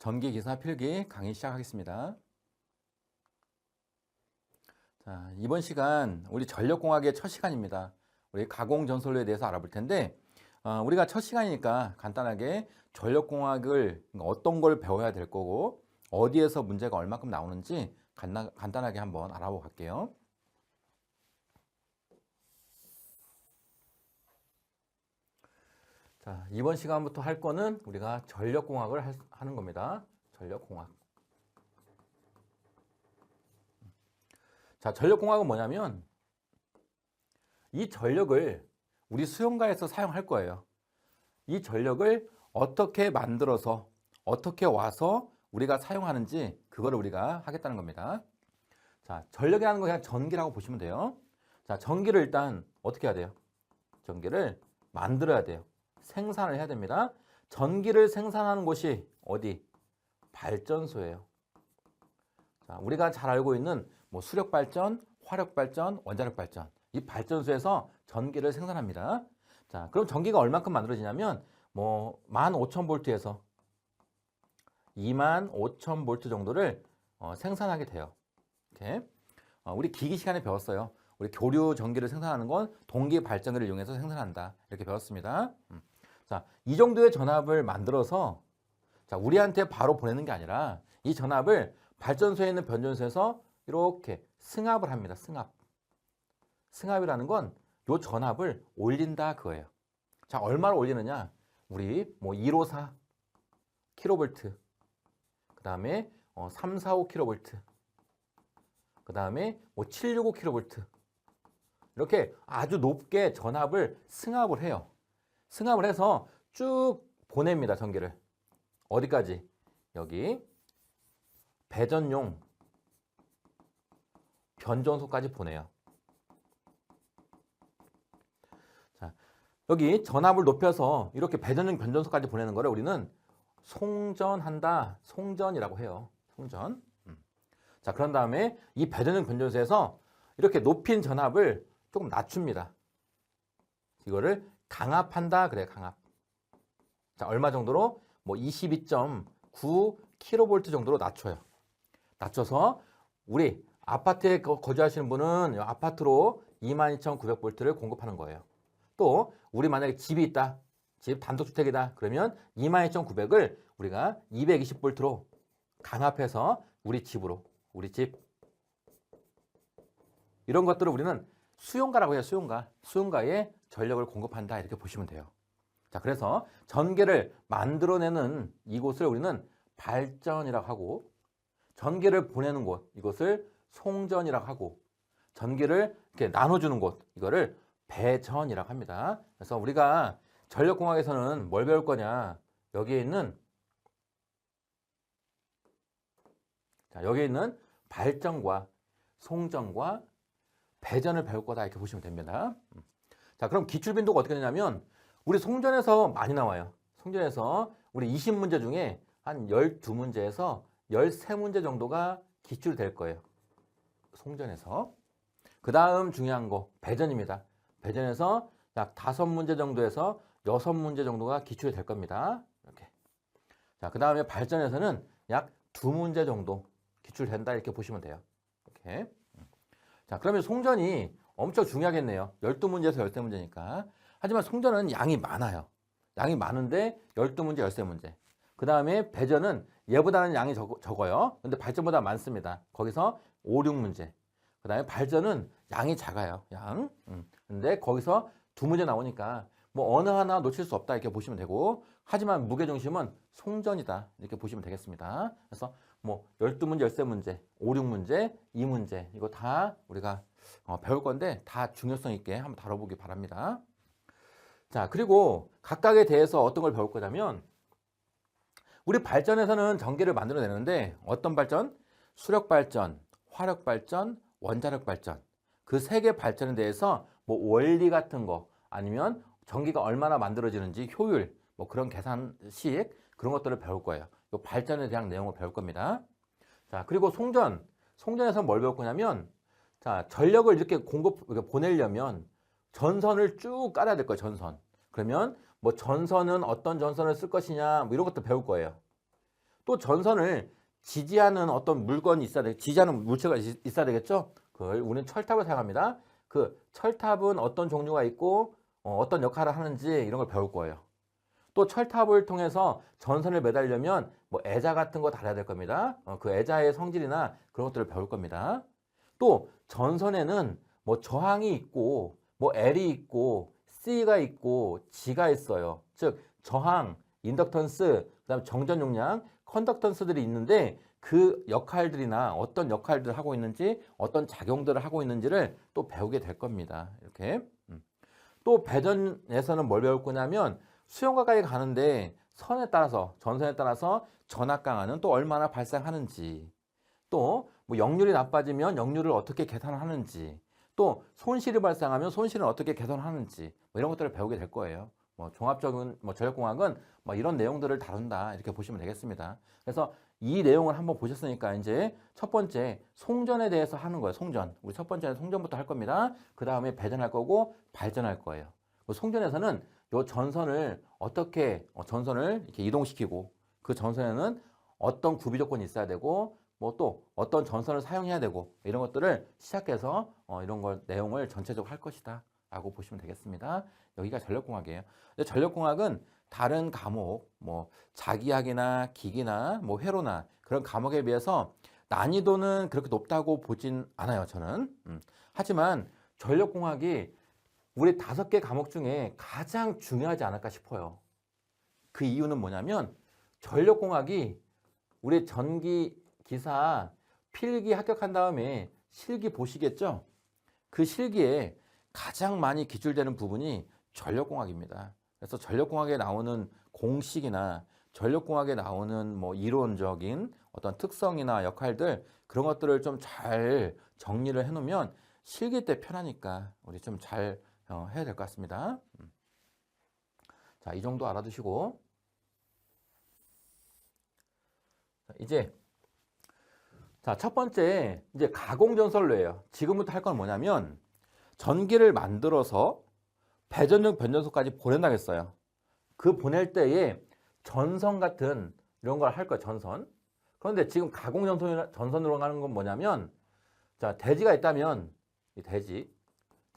전기기사 필기 강의 시작하겠습니다. 자, 이번 시간 우리 전력공학의 첫 시간입니다. 우리 가공전선로에 대해서 알아볼 텐데 우리가 첫 시간이니까 간단하게 전력공학을 어떤 걸 배워야 될 거고 어디에서 문제가 얼마큼 나오는지 간단하게 한번 알아보고 갈게요. 자, 이번 시간부터 할 거는 우리가 전력공학을 하는 겁니다. 전력공학. 자, 전력공학은 뭐냐면 이 전력을 우리 수용가에서 사용할 거예요. 이 전력을 어떻게 만들어서 어떻게 와서 우리가 사용하는지 그거를 우리가 하겠다는 겁니다. 자, 전력이라는 거 그냥 전기라고 보시면 돼요. 자, 전기를 일단 어떻게 해야 돼요? 전기를 만들어야 돼요. 생산을 해야 됩니다. 전기를 생산하는 곳이 어디? 발전소예요. 자, 우리가 잘 알고 있는 수력발전, 화력발전, 원자력발전 이 발전소에서 전기를 생산합니다. 자, 그럼 전기가 얼마큼 만들어지냐면 15,000V에서 25,000V 정도를 생산하게 돼요. 이렇게 우리 기기 시간에 배웠어요. 우리 교류 전기를 생산하는 건 동기 발전기를 이용해서 생산한다. 이렇게 배웠습니다. 자, 이 정도의 전압을 만들어서 자, 우리한테 바로 보내는 게 아니라 이 전압을 발전소에 있는 변전소에서 이렇게 승합을 합니다. 승합. 승합이라는 건 이 전압을 올린다 그거예요. 자, 얼마를 올리느냐? 우리 154 kV, 그 다음에 345 kV, 그 다음에 765 kV 이렇게 아주 높게 전압을 승합을 해요. 승합을 해서 쭉 보냅니다. 전기를. 어디까지? 여기 배전용 변전소까지 보내요. 자, 여기 전압을 높여서 이렇게 배전용 변전소까지 보내는 거를 우리는 송전한다. 송전이라고 해요. 송전. 자, 그런 다음에 이 배전용 변전소에서 이렇게 높인 전압을 조금 낮춥니다. 이거를 강압한다 그래. 강압. 자, 얼마 정도로? 22.9 kV 정도로 낮춰요. 낮춰서 우리 아파트에 거주하시는 분은 아파트로 22,900V를 공급하는 거예요. 또 우리 만약에 집이 있다. 집 단독주택이다. 그러면 22,900을 우리가 220V로 강압해서 우리 집으로, 우리 집 이런 것들을 우리는 수용가라고 해요. 수용가. 수용가에 전력을 공급한다. 이렇게 보시면 돼요. 자, 그래서 전기를 만들어내는 이곳을 우리는 발전이라고 하고 전기를 보내는 곳, 이것을 송전이라고 하고 전기를 이렇게 나눠주는 곳, 이거를 배전이라고 합니다. 그래서 우리가 전력공학에서는 뭘 배울 거냐? 여기에 있는 발전과 송전과 배전을 배울 거다 이렇게 보시면 됩니다. 자, 그럼 기출빈도가 어떻게 되냐면 우리 송전에서 많이 나와요. 송전에서 우리 20문제 중에 한 12문제에서 13문제 정도가 기출이 될 거예요. 송전에서. 그 다음 중요한 거 배전입니다. 배전에서 약 5문제 정도에서 6문제 정도가 기출이 될 겁니다. 이렇게. 자, 그 다음에 발전에서는 약 2문제 정도 기출된다 이렇게 보시면 돼요. 이렇게. 자, 그러면 송전이 엄청 중요하겠네요. 12문제에서 13문제니까. 하지만 송전은 양이 많아요. 양이 많은데 12문제, 13문제. 그 다음에 배전은 얘보다는 양이 적어요. 근데 발전보다 많습니다. 거기서 5, 6문제. 그 다음에 발전은 양이 작아요. 양. 근데 거기서 2문제 나오니까 어느 하나 놓칠 수 없다 이렇게 보시면 되고 하지만 무게중심은 송전이다 이렇게 보시면 되겠습니다. 그래서 12문제, 13문제, 5, 6문제, 2문제 이거 다 우리가 배울 건데 다 중요성 있게 한번 다뤄보기 바랍니다. 자, 그리고 각각에 대해서 어떤 걸 배울 거냐면 우리 발전에서는 전기를 만들어내는데 어떤 발전? 수력발전, 화력발전, 원자력발전 그 세 개 발전에 대해서 원리 같은 거 아니면 전기가 얼마나 만들어지는지 효율 그런 계산식 그런 것들을 배울 거예요. 이 발전에 대한 내용을 배울 겁니다. 자, 그리고 송전에서 뭘 배울 거냐면 자, 전력을 이렇게 보내려면 전선을 쭉 깔아야 될 거예요. 전선. 그러면 전선은 어떤 전선을 쓸 것이냐 이런 것도 배울 거예요. 또 전선을 지지하는 어떤 물건이 있어야 돼. 지지하는 물체가 있어야 되겠죠? 그걸 우리는 철탑을 사용합니다. 그 철탑은 어떤 종류가 있고 어떤 역할을 하는지 이런 걸 배울 거예요. 또 철탑을 통해서 전선을 매달려면 뭐 애자 같은 거 달아야 될 겁니다. 그 애자의 성질이나 그런 것들을 배울 겁니다. 또 전선에는 뭐 저항이 있고 뭐 L이 있고 C가 있고 G가 있어요. 즉 저항, 인덕턴스, 그다음 정전 용량, 컨덕턴스들이 있는데 그 역할들이나 어떤 역할들을 하고 있는지 어떤 작용들을 하고 있는지를 또 배우게 될 겁니다. 이렇게. 또 배전에서는 뭘 배울 거냐면 수용 가까이 가는데 선에 따라서 전선에 따라서 전압 강하는 또 얼마나 발생하는지, 또 뭐 역률이 나빠지면 역률을 어떻게 계산하는지, 또 손실이 발생하면 손실은 어떻게 개선하는지 뭐 이런 것들을 배우게 될 거예요. 뭐 종합적인 뭐 전력공학은 뭐 이런 내용들을 다룬다 이렇게 보시면 되겠습니다. 그래서 이 내용을 한번 보셨으니까 이제 첫 번째 송전에 대해서 하는 거예요. 송전. 우리 첫 번째는 송전부터 할 겁니다. 그 다음에 배전할 거고 발전할 거예요. 송전에서는 요 전선을 어떻게 전선을 이렇게 이동시키고 그 전선에는 어떤 구비 조건이 있어야 되고 뭐 또 어떤 전선을 사용해야 되고 이런 것들을 시작해서 이런 걸 내용을 전체적으로 할 것이다 라고 보시면 되겠습니다. 여기가 전력공학이에요. 전력공학은 다른 과목 뭐 자기학이나 기기나 뭐 회로나 그런 과목에 비해서 난이도는 그렇게 높다고 보진 않아요. 저는. 하지만 전력공학이 우리 5개 과목 중에 가장 중요하지 않을까 싶어요. 그 이유는 뭐냐면 전력공학이 우리 전기 기사 필기 합격한 다음에 실기 보시겠죠? 그 실기에 가장 많이 기출되는 부분이 전력공학입니다. 그래서 전력공학에 나오는 공식이나 전력공학에 나오는 뭐 이론적인 어떤 특성이나 역할들 그런 것들을 좀 잘 정리를 해놓으면 실기 때 편하니까 우리 좀 잘 해야 될 것 같습니다. 자, 이 정도 알아두시고 이제 자, 첫 번째 이제 가공전선로예요. 지금부터 할 건 뭐냐면 전기를 만들어서 배전용 변전소까지 보낸다고 했어요. 그 보낼 때에 전선 같은 이런 걸 할 거예요. 전선. 그런데 지금 가공전선으로 가는 건 뭐냐면 자, 대지가 있다면 이 대지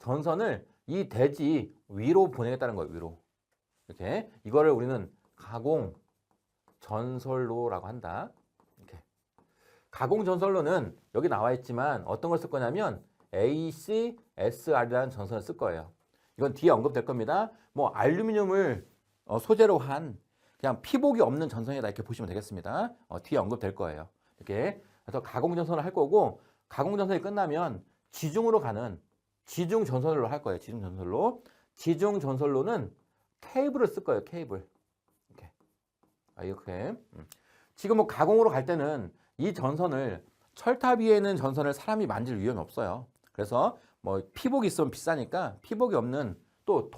전선을 이 대지 위로 보내겠다는 거예요. 위로. 이렇게 이거를 우리는 가공전선로라고 한다. 가공전선로는 여기 나와 있지만 어떤 걸 쓸 거냐면 ACSR이라는 전선을 쓸 거예요. 이건 뒤에 언급될 겁니다. 뭐 알루미늄을 소재로 한 그냥 피복이 없는 전선이다 이렇게 보시면 되겠습니다. 뒤에 언급될 거예요. 이렇게 그래서 가공전선을 할 거고 가공전선이 끝나면 지중으로 가는 지중전선로 할 거예요. 지중전선로. 지중전선로는 케이블을 쓸 거예요. 케이블. 이렇게. 이렇게. 지금 뭐 가공으로 갈 때는 이 전선을 철탑 위에 있는 전선을 사람이 만질 위험이 없어요. 그래서 뭐 피복이 있으면 비싸니까 피복이 없는 또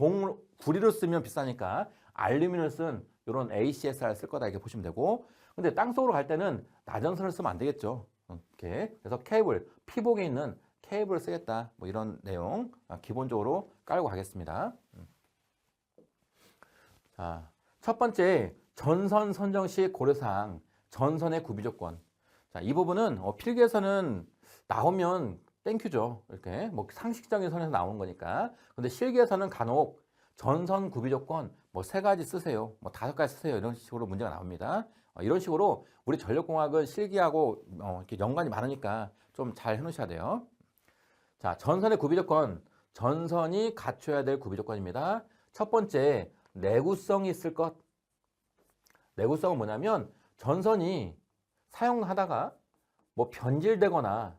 구리로 쓰면 비싸니까 알루미늄을 쓴 이런 ACSR을 쓸 거다 이렇게 보시면 되고 근데 땅속으로 갈 때는 나전선을 쓰면 안 되겠죠. 이렇게 그래서 케이블 피복에 있는 케이블을 쓰겠다 뭐 이런 내용 기본적으로 깔고 가겠습니다. 자, 첫 번째 전선 선정 시 고려사항 전선의 구비 조건. 자, 이 부분은 필기에서는 나오면 땡큐죠. 이렇게 뭐 상식적인 선에서 나오는 거니까. 근데 실기에서는 간혹 전선 구비 조건 뭐 3가지 쓰세요. 뭐 5가지 쓰세요. 이런 식으로 문제가 나옵니다. 이런 식으로 우리 전력공학은 실기하고 이렇게 연관이 많으니까 좀 잘 해놓으셔야 돼요. 자, 전선의 구비 조건. 전선이 갖춰야 될 구비 조건입니다. 첫 번째, 내구성이 있을 것. 내구성은 뭐냐면 전선이 사용하다가 뭐 변질되거나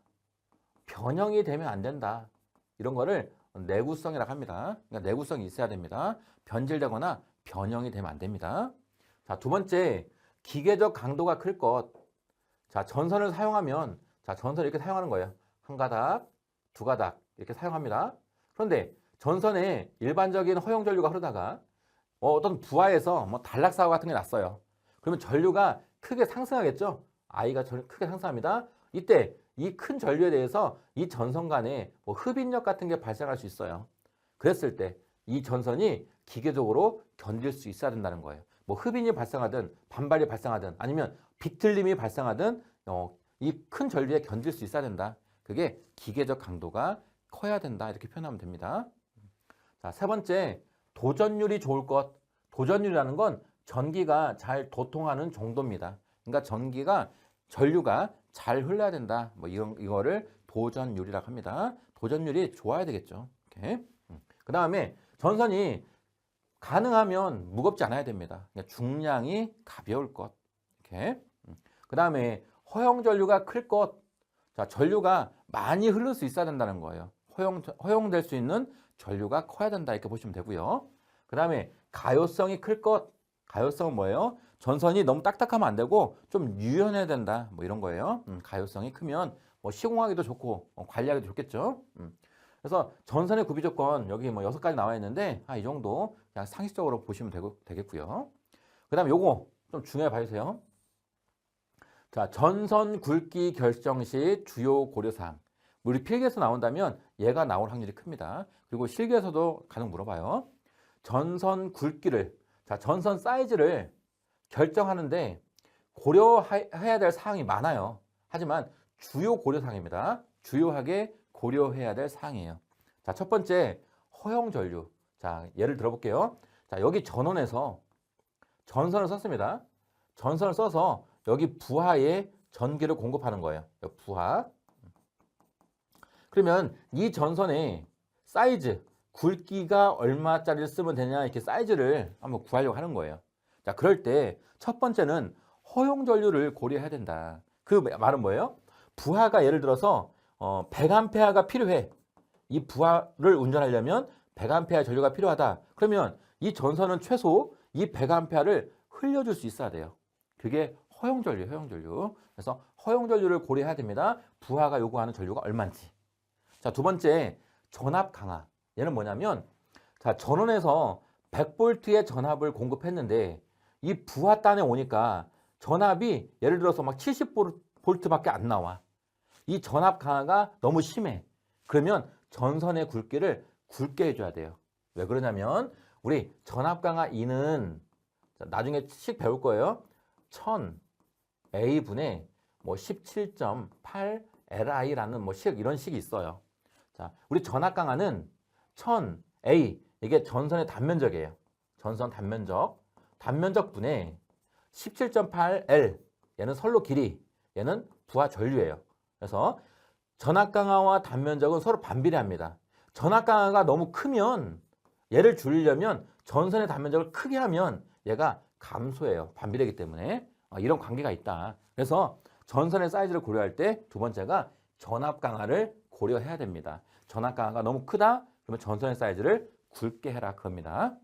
변형이 되면 안 된다. 이런 거를 내구성이라고 합니다. 그러니까 내구성이 있어야 됩니다. 변질되거나 변형이 되면 안 됩니다. 자, 두 번째, 기계적 강도가 클 것. 자, 전선을 사용하면 자, 전선을 이렇게 사용하는 거예요. 1가닥, 2가닥 이렇게 사용합니다. 그런데 전선에 일반적인 허용 전류가 흐르다가 어떤 부하에서 뭐 단락사고 같은 게 났어요. 그러면 전류가 크게 상승하겠죠? I가 크게 상승합니다. 이때 이 큰 전류에 대해서 이 전선 간에 뭐 흡인력 같은 게 발생할 수 있어요. 그랬을 때 이 전선이 기계적으로 견딜 수 있어야 된다는 거예요. 뭐 흡인이 발생하든 반발이 발생하든 아니면 비틀림이 발생하든 이 큰 전류에 견딜 수 있어야 된다. 그게 기계적 강도가 커야 된다. 이렇게 표현하면 됩니다. 자, 세 번째, 도전율이 좋을 것. 도전율이라는 건 전기가 잘 도통하는 정도입니다. 그러니까 전류가 잘 흘러야 된다. 뭐 이거를 도전율이라고 합니다. 도전율이 좋아야 되겠죠. 이렇게. 그 다음에 전선이 가능하면 무겁지 않아야 됩니다. 그러니까 중량이 가벼울 것. 이렇게. 그 다음에 허용 전류가 클 것. 자, 전류가 많이 흐를 수 있어야 된다는 거예요. 허용될 수 있는 전류가 커야 된다. 이렇게 보시면 되고요. 그 다음에 가요성이 클 것. 가요성은 뭐예요? 전선이 너무 딱딱하면 안 되고 좀 유연해야 된다. 뭐 이런 거예요. 가요성이 크면 뭐 시공하기도 좋고 관리하기도 좋겠죠. 그래서 전선의 구비 조건 여기 뭐 6가지 나와 있는데 이 정도 그냥 상식적으로 보시면 되겠고요. 그 다음에 요거 좀 중요해 봐주세요. 자, 전선 굵기 결정 시 주요 고려사항. 우리 필기에서 나온다면 얘가 나올 확률이 큽니다. 그리고 실기에서도 간혹 물어봐요. 전선 굵기를, 자, 전선 사이즈를 결정하는데 고려해야 될 사항이 많아요. 하지만 주요 고려사항입니다. 주요하게 고려해야 될 사항이에요. 자, 첫 번째, 허용 전류. 자, 예를 들어볼게요. 자, 여기 전원에서 전선을 썼습니다. 전선을 써서 여기 부하에 전기를 공급하는 거예요. 부하. 그러면 이 전선의 사이즈, 굵기가 얼마짜리를 쓰면 되냐 이렇게 사이즈를 한번 구하려고 하는 거예요. 자, 그럴 때 첫 번째는 허용 전류를 고려해야 된다. 그 말은 뭐예요? 부하가 예를 들어서 100A가 필요해. 이 부하를 운전하려면 100A 전류가 필요하다. 그러면 이 전선은 최소 이 100A를 흘려줄 수 있어야 돼요. 그게 허용 전류, 허용 전류. 그래서 허용 전류를 고려해야 됩니다. 부하가 요구하는 전류가 얼마인지. 자, 두 번째, 전압 강화. 얘는 뭐냐면, 자, 전원에서 100V의 전압을 공급했는데 이 부하단에 오니까 전압이 예를 들어서 막 70V밖에 안 나와. 이 전압 강화가 너무 심해. 그러면 전선의 굵기를 굵게 해줘야 돼요. 왜 그러냐면 우리 전압 강화 E는 나중에 식 배울 거예요. 1000A분의 뭐 17.8 LI라는 뭐 이런 식이 있어요. 자, 우리 전압 강화는 1000A, 이게 전선의 단면적이에요. 전선 단면적. 단면적분의 17.8L, 얘는 선로 길이, 얘는 부하 전류예요. 그래서 전압 강화와 단면적은 서로 반비례합니다. 전압 강화가 너무 크면 얘를 줄이려면 전선의 단면적을 크게 하면 얘가 감소해요. 반비례이기 때문에. 이런 관계가 있다. 그래서 전선의 사이즈를 고려할 때 두 번째가 전압 강화를 고려해야 됩니다. 전압 강화가 너무 크다? 그러면 전선의 사이즈를 굵게 해라 그겁니다.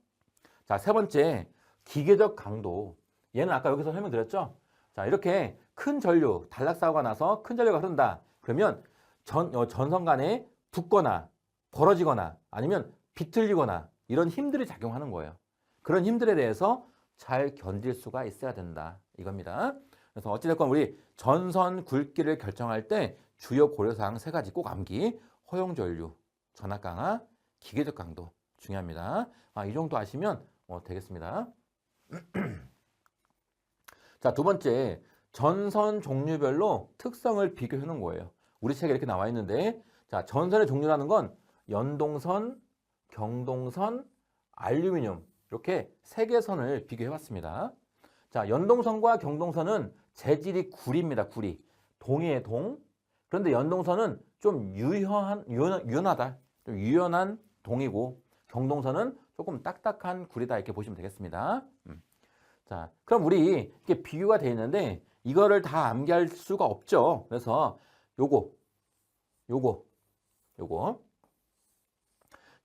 자, 세 번째, 기계적 강도. 얘는 아까 여기서 설명드렸죠? 자, 이렇게 큰 전류, 단락사고가 나서 큰 전류가 흐른다. 그러면 전선 간에 붙거나 벌어지거나 아니면 비틀리거나 이런 힘들이 작용하는 거예요. 그런 힘들에 대해서 잘 견딜 수가 있어야 된다. 이겁니다. 그래서 어찌됐건 우리 전선 굵기를 결정할 때 주요 고려사항 3가지 꼭 암기. 허용 전류, 전압 강화, 기계적 강도 중요합니다. 이 정도 아시면 되겠습니다. 자, 두 번째, 전선 종류별로 특성을 비교해 놓은 거예요. 우리 책에 이렇게 나와 있는데, 자, 전선의 종류라는 건 연동선, 경동선, 알루미늄 이렇게 3개 선을 비교해 봤습니다. 자, 연동선과 경동선은 재질이 구리입니다. 구리. 동이에요, 동. 그런데 연동선은 좀 유연하다. 좀 유연한 동이고 경동선은 조금 딱딱한 구리다 이렇게 보시면 되겠습니다. 자, 그럼 우리 이렇게 비교가 되어 있는데 이거를 다 암기할 수가 없죠. 그래서 요거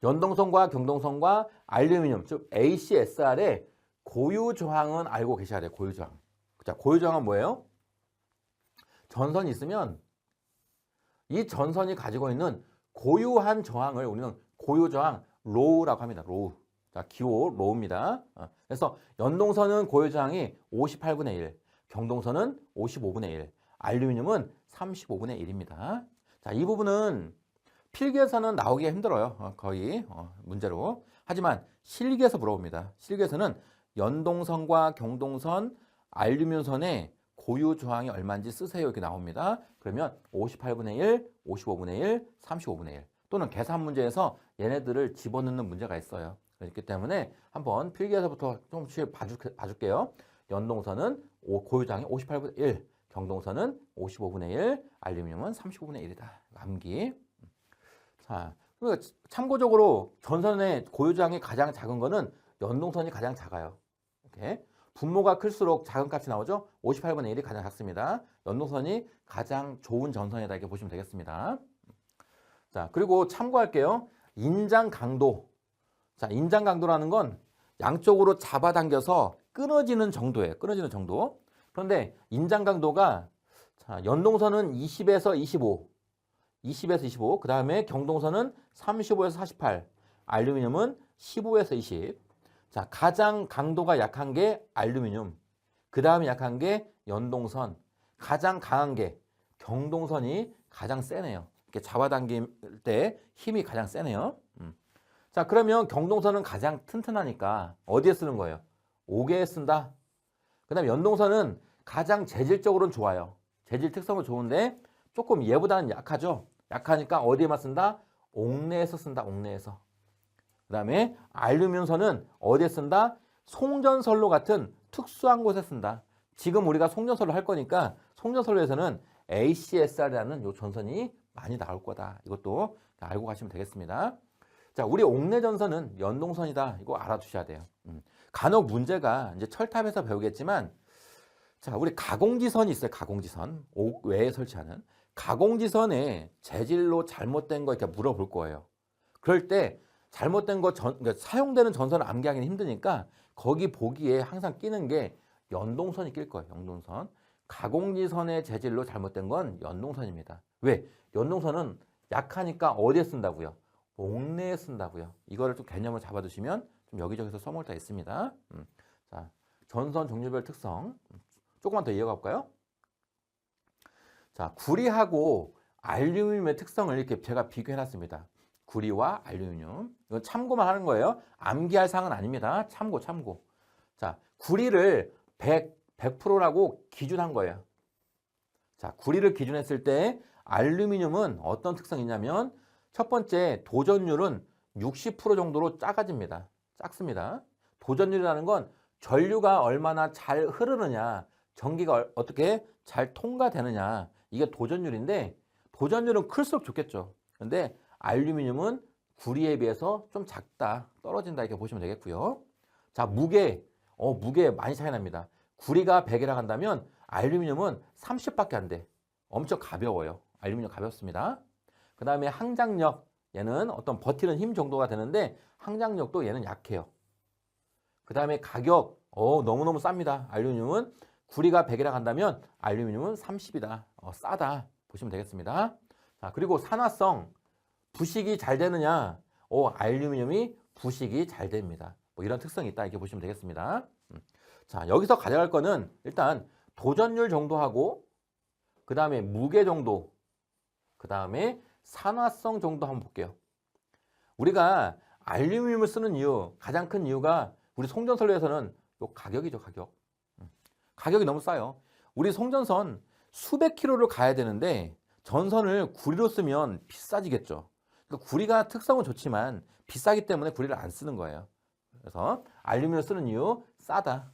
연동선과 경동선과 알루미늄 즉 ACSR의 고유 조항은 알고 계셔야 돼요. 고유 조항. 자, 고유 조항은 뭐예요? 전선이 있으면 이 전선이 가지고 있는 고유한 저항을 우리는 고유 저항 로우라고 합니다. 로우. 자, 기호 로우입니다. 그래서 연동선은 고유 저항이 58분의 1, 경동선은 55분의 1, 알루미늄은 35분의 1입니다. 자, 이 부분은 필기에서는 나오기가 힘들어요. 거의 문제로. 하지만 실기에서 물어봅니다. 실기에서는 연동선과 경동선, 알루미늄선의 고유 저항이 얼마인지 쓰세요. 이렇게 나옵니다. 그러면 58분의 1, 55분의 1, 35분의 1 또는 계산 문제에서 얘네들을 집어넣는 문제가 있어요. 그렇기 때문에 한번 필기에서부터 조금씩 봐줄게요. 연동선은 고유 저항이 58분의 1, 경동선은 55분의 1, 알루미늄은 35분의 1이다. 암기. 자, 그러니까 참고적으로 전선의 고유 저항이 가장 작은 거는 연동선이 가장 작아요. 이렇게 분모가 클수록 작은 값이 나오죠. 58분의 1이 가장 작습니다. 연동선이 가장 좋은 전선이다 이렇게 보시면 되겠습니다. 자, 그리고 참고할게요. 인장 강도. 자, 인장 강도라는 건 양쪽으로 잡아당겨서 끊어지는 정도예요. 끊어지는 정도. 그런데 인장 강도가 자, 연동선은 20에서 25. 20에서 25. 그 다음에 경동선은 35에서 48. 알루미늄은 15에서 20. 자, 가장 강도가 약한 게 알루미늄. 그 다음에 약한 게 연동선. 가장 강한 게 경동선이 가장 세네요. 이렇게 잡아당길 때 힘이 가장 세네요. 자, 그러면 경동선은 가장 튼튼하니까 어디에 쓰는 거예요? 옥에 쓴다. 그 다음에 연동선은 가장 재질적으로는 좋아요. 재질 특성은 좋은데 조금 얘보다는 약하죠. 약하니까 어디에만 쓴다? 옥내에서 쓴다. 옥내에서. 그 다음에 알루미늄선은 어디에 쓴다? 송전선로 같은 특수한 곳에 쓴다. 지금 우리가 송전선로 할 거니까 송전선로에서는 ACSR이라는 요 전선이 많이 나올 거다. 이것도 알고 가시면 되겠습니다. 자, 우리 옥내 전선은 연동선이다. 이거 알아두셔야 돼요. 간혹 문제가 이제 철탑에서 배우겠지만 자, 우리 가공지선이 있어요. 가공지선. 옥 외에 설치하는. 가공지선에 재질로 잘못된 거 이렇게 물어볼 거예요. 그럴 때 잘못된 거 그러니까 사용되는 전선을 암기하기는 힘드니까 거기 보기에 항상 끼는 게 연동선이 낄 거예요. 연동선. 가공지선의 재질로 잘못된 건 연동선입니다. 왜? 연동선은 약하니까 어디에 쓴다고요? 옥내에 쓴다고요. 이거를 좀 개념을 잡아두시면 좀 여기저기서 써먹을 때 있습니다. 자, 전선 종류별 특성. 조금만 더 이어가 볼까요? 자, 구리하고 알루미늄의 특성을 이렇게 제가 비교해놨습니다. 구리와 알루미늄. 이건 참고만 하는 거예요. 암기할 사항은 아닙니다. 참고. 자, 구리를 100%라고 기준한 거예요. 자, 구리를 기준했을 때 알루미늄은 어떤 특성이 있냐면 첫 번째 도전율은 60% 정도로 작아집니다. 작습니다. 도전율이라는 건 전류가 얼마나 잘 흐르느냐, 전기가 어떻게 잘 통과되느냐, 이게 도전율인데 도전율은 클수록 좋겠죠. 근데 알루미늄은 구리에 비해서 좀 작다, 떨어진다 이렇게 보시면 되겠고요. 자, 무게 많이 차이 납니다. 구리가 100이라고 한다면 알루미늄은 30밖에 안 돼. 엄청 가벼워요. 알루미늄 가볍습니다. 그 다음에 항장력, 얘는 어떤 버티는 힘 정도가 되는데 항장력도 얘는 약해요. 그 다음에 가격, 너무너무 쌉니다. 알루미늄은 구리가 100이라고 한다면 알루미늄은 30이다. 싸다 보시면 되겠습니다. 자, 그리고 산화성, 부식이 잘 되느냐? 알루미늄이 부식이 잘 됩니다. 뭐 이런 특성이 있다 이렇게 보시면 되겠습니다. 자, 여기서 가져갈 거는 일단 도전율 정도 하고 그 다음에 무게 정도, 그 다음에 산화성 정도 한번 볼게요. 우리가 알루미늄을 쓰는 이유, 가장 큰 이유가 우리 송전선로에서는 요 가격이죠. 가격이 너무 싸요. 우리 송전선 수백 킬로를 가야 되는데 전선을 구리로 쓰면 비싸지겠죠. 그러니까 구리가 특성은 좋지만 비싸기 때문에 구리를 안 쓰는 거예요. 그래서 알루미늄을 쓰는 이유, 싸다.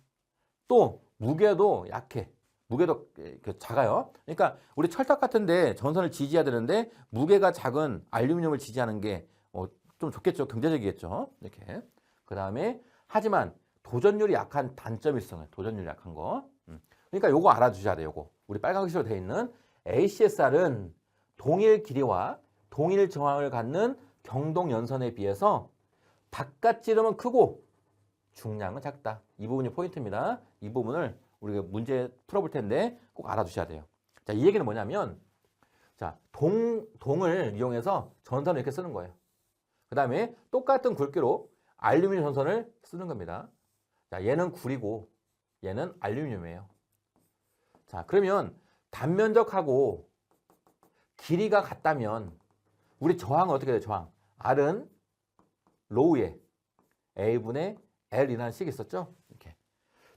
또 무게도 약해. 무게도 작아요. 그러니까 우리 철탑 같은데 전선을 지지해야 되는데 무게가 작은 알루미늄을 지지하는 게 좀 좋겠죠. 경제적이겠죠. 이렇게. 그 다음에 하지만 도전율이 약한 단점이 있어요. 도전율이 약한 거. 그러니까 요거 알아두셔야 돼요. 요거. 우리 빨간 글씨로 되어 있는 ACSR은 동일 길이와 동일 저항을 갖는 경동 연선에 비해서 바깥 지름은 크고 중량은 작다. 이 부분이 포인트입니다. 이 부분을 우리가 문제 풀어볼 텐데 꼭 알아두셔야 돼요. 자, 이 얘기는 뭐냐면, 자, 동을 이용해서 전선을 이렇게 쓰는 거예요. 그 다음에 똑같은 굵기로 알루미늄 전선을 쓰는 겁니다. 자, 얘는 구리고 얘는 알루미늄이에요. 자, 그러면 단면적하고 길이가 같다면 우리 저항은 어떻게 돼요? 저항. R은 로우에 A분의 L이라는 식이 있었죠? 이렇게.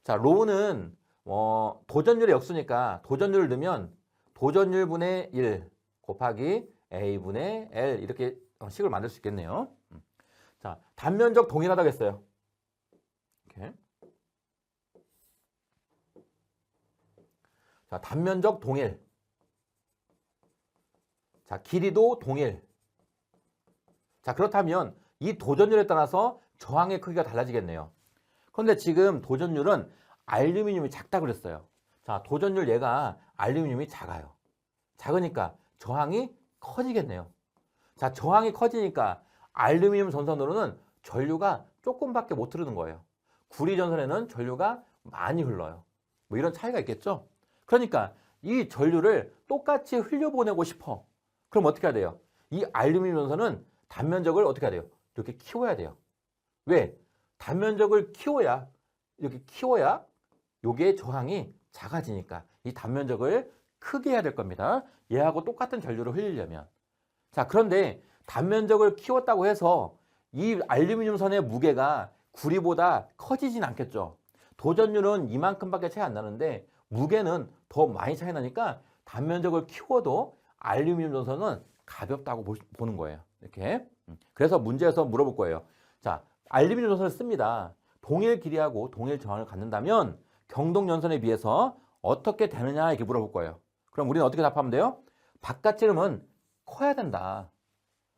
자, 로는 도전율의 역수니까 도전율을 넣으면 도전율분의 1 곱하기 A분의 L 이렇게 식을 만들 수 있겠네요. 자, 단면적 동일하다고 했어요. 이렇게. 자, 단면적 동일. 자, 길이도 동일. 자, 그렇다면 이 도전율에 따라서 저항의 크기가 달라지겠네요. 그런데 지금 도전율은 알루미늄이 작다 그랬어요. 자, 도전율 얘가 알루미늄이 작아요. 작으니까 저항이 커지겠네요. 자, 저항이 커지니까 알루미늄 전선으로는 전류가 조금밖에 못 흐르는 거예요. 구리 전선에는 전류가 많이 흘러요. 뭐 이런 차이가 있겠죠? 그러니까 이 전류를 똑같이 흘려보내고 싶어. 그럼 어떻게 해야 돼요? 이 알루미늄 전선은 단면적을 어떻게 해야 돼요? 이렇게 키워야 돼요. 왜? 단면적을 키워야 이렇게 키워야 요게 저항이 작아지니까 이 단면적을 크게 해야 될 겁니다. 얘하고 똑같은 전류를 흘리려면. 자, 그런데 단면적을 키웠다고 해서 이 알루미늄 선의 무게가 구리보다 커지진 않겠죠. 도전율은 이만큼밖에 차이 안 나는데 무게는 더 많이 차이 나니까 단면적을 키워도 알루미늄 전선은 가볍다고 보는 거예요. 이렇게. 그래서 문제에서 물어볼 거예요. 자, 알루미늄 전선을 씁니다. 동일 길이하고 동일 저항을 갖는다면 경동 연선에 비해서 어떻게 되느냐 이렇게 물어볼 거예요. 그럼 우리는 어떻게 답하면 돼요? 바깥지름은 커야 된다.